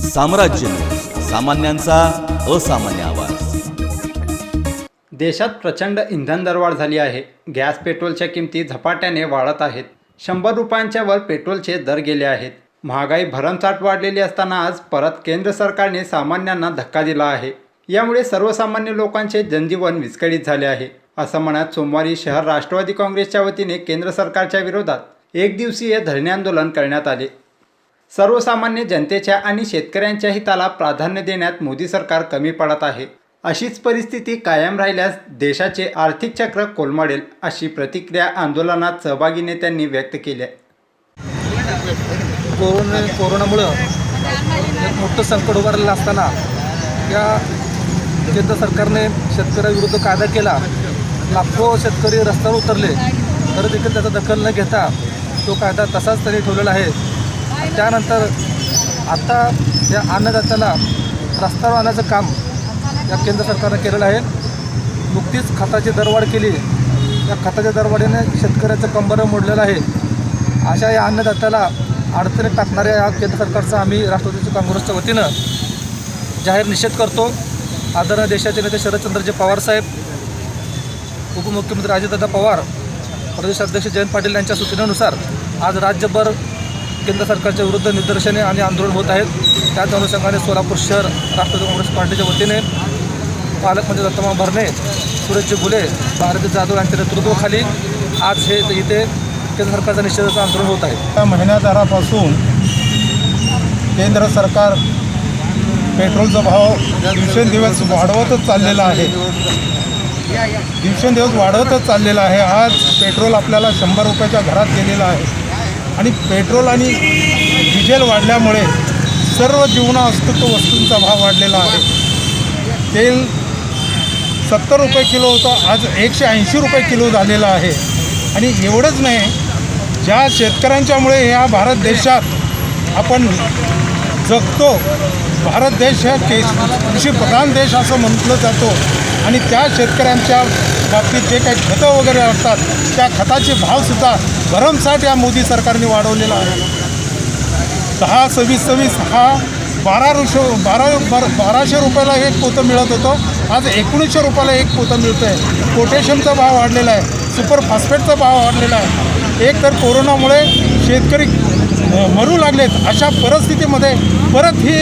साम्राज्य सामान्यांचा असामान्य आवाज। देशात प्रचंड इंधन दरवाढ झाली आहे। गॅस पेट्रोलच्या किमती झपाट्याने वाढत आहेत। 100 रुपयांच्या वर पेट्रोलचे दर गेले आहेत। महागाई भरमसाठ वाढलेली असताना आज परत केंद्र सरकारने सामान्यांना धक्का दिला आहे। यामुळे सर्वसामान्य लोकांचे जनजीवन विस्कळीत झाले आहे, असं म्हणत सोमवारी शहर राष्ट्रवादी काँग्रेसच्या वतीने केंद्र सरकारच्या विरोधात एक दिवसीय धरणे आंदोलन करण्यात आले। सर्वसामान्य जनतेच्या आणि शेतकऱ्यांच्या हिताला प्राधान्य देण्यात मोदी सरकार कमी पडत आहे। अशीच परिस्थिती कायम राहिल्यास देशाचे आर्थिक चक्र कोलमडेल, अशी प्रतिक्रिया आंदोलनात सहभागी नेत्यांनी व्यक्त केली आहे। कोरोनामुळे एक मोठं संकट उभारलेलं असताना या केंद्र सरकारने शेतकऱ्यांविरुद्ध कायदा केला। लाखो शेतकरी रस्त्यावर उतरले, तर देखील त्याचा दखल न घेता तो कायदा तसाच त्यांनी ठेवलेला आहे। त्यानंतर आता या अन्नदात्याला रस्त्यावर आणण्याचं काम या केंद्र सरकारने केलेलं आहे। नुकतीच खताची दरवाढ केली। या खताच्या दरवाढीने शेतकऱ्याचं कंबर मोडलेलं आहे। अशा या अन्नदात्याला अडचणीत टाकणाऱ्या या केंद्र सरकारचा आम्ही राष्ट्रवादी काँग्रेसच्या वतीनं जाहीर निषेध करतो। आदरणीय देशाचे नेते शरदचंद्रजी पवार साहेब, उपमुख्यमंत्री अजितदादा पवार, प्रदेश अध्यक्ष जयंत पाटील यांच्या सूचनेनुसार आज राज्यभर केंद्र सरकारच्या विरुद्ध निदर्शने आणि आंदोलन होत आहेत। त्याच अनुषंगाने सोलापूर शहर राष्ट्रवादी काँग्रेस पार्टीच्या वतीने पालकमंत्री दत्तमाव भरणे, सुरेशजी बुले, भारती जाधव यांच्या नेतृत्वाखाली आज हे इथे केंद्र सरकारच्या निषेधाचं आंदोलन होत आहे। या महिन्याभरापासून केंद्र सरकार पेट्रोलचा भाव दिवसेंदिवस वाढवतच चाललेला आहे। दिवसेंदिवस वाढवतच चाललेला आहे। आज पेट्रोल आपल्याला 100 रुपयाच्या घरात गेलेलं आहे आणि पेट्रोल आणि डिझेल वाढल्यामुळे सर्व जीवनावश्यक वस्तूंचा भाव वाढलेला आहे। तेल 70 रुपये किलो होतं, आज 180 रुपये किलो झालेलं आहे। आणि एवढंच नाही, ज्या शेतकऱ्यांच्यामुळे या भारत देशात आपण जगतो, भारत देश हा कृषीप्रधान देश असं म्हटलं जातो, आणि त्या शेतकऱ्यांच्या बाबतीत जे काही खतं वगैरे असतात त्या खताचे भावसुद्धा भरमसाठ या मोदी सरकारने वाढवलेला आहे। 10, 26 हा 1200 रुपयाला एक पोतं मिळत होतं, आज 1900 रुपयाला एक पोतं मिळतं आहे। पोटॅशियमचा भाव वाढलेला आहे, सुपर फॉस्फेटचा भाव वाढलेला आहे। एक तर कोरोनामुळे शेतकरी मरू लागलेत। अशा परिस्थितीमध्ये परत ही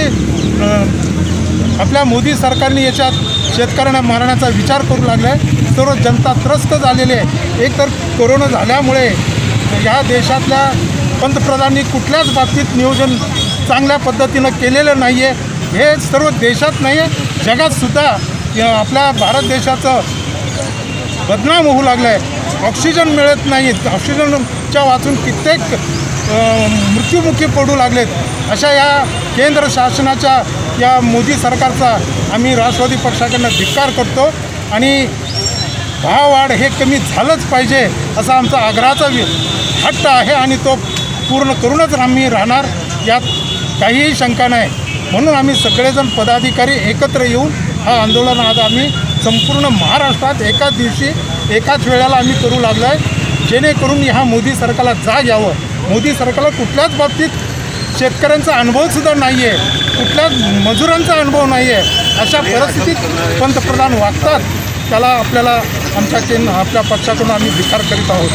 आपल्या मोदी सरकारने याच्यात शेतकऱ्यांना मारण्याचा विचार करू लागला आहे। सर्व जनता त्रस्त झालेली आहे। एक तर कोरोना झाल्यामुळे या देशातल्या पंतप्रधानांनी कुठल्याच बाबतीत नियोजन चांगल्या पद्धतीनं केलेलं नाही आहे। हे सर्व देशात नाही आहे, जगातसुद्धा आपल्या भारत देशाचं बदनाम होऊ लागलं आहे। ऑक्सिजन मिळत नाही, ऑक्सिजनच्या वाचून कित्येक मृत्युमुखी पडू लागलेत। अशा या केंद्र शासनाच्या या मोदी सरकारचा आम्ही राष्ट्रवादी पक्षाकडनं धिक्कार करतो आणि भाववाढ हे कमी झालंच पाहिजे असा आमचा आग्रहाचा हट्ट आहे आणि तो पूर्ण करूनच आम्ही राहणार, यात काहीही शंका नाही। म्हणून आम्ही सगळेजण पदाधिकारी एकत्र येऊन हा आंदोलन आज आम्ही संपूर्ण महाराष्ट्रात एकाच दिवशी एकाच वेळेला आम्ही करू लागलो आहे, जेणेकरून ह्या मोदी सरकारला जाग यावं। मोदी सरकारला कुठल्याच बाबतीत शेतकऱ्यांचा अनुभवसुद्धा नाही आहे, कुठल्याच मजुरांचा अनुभव नाही आहे। अशा परिस्थितीत पंतप्रधान वागतात, त्याला आपल्या पक्षाकडून आम्ही धिक्कार करीत आहोत।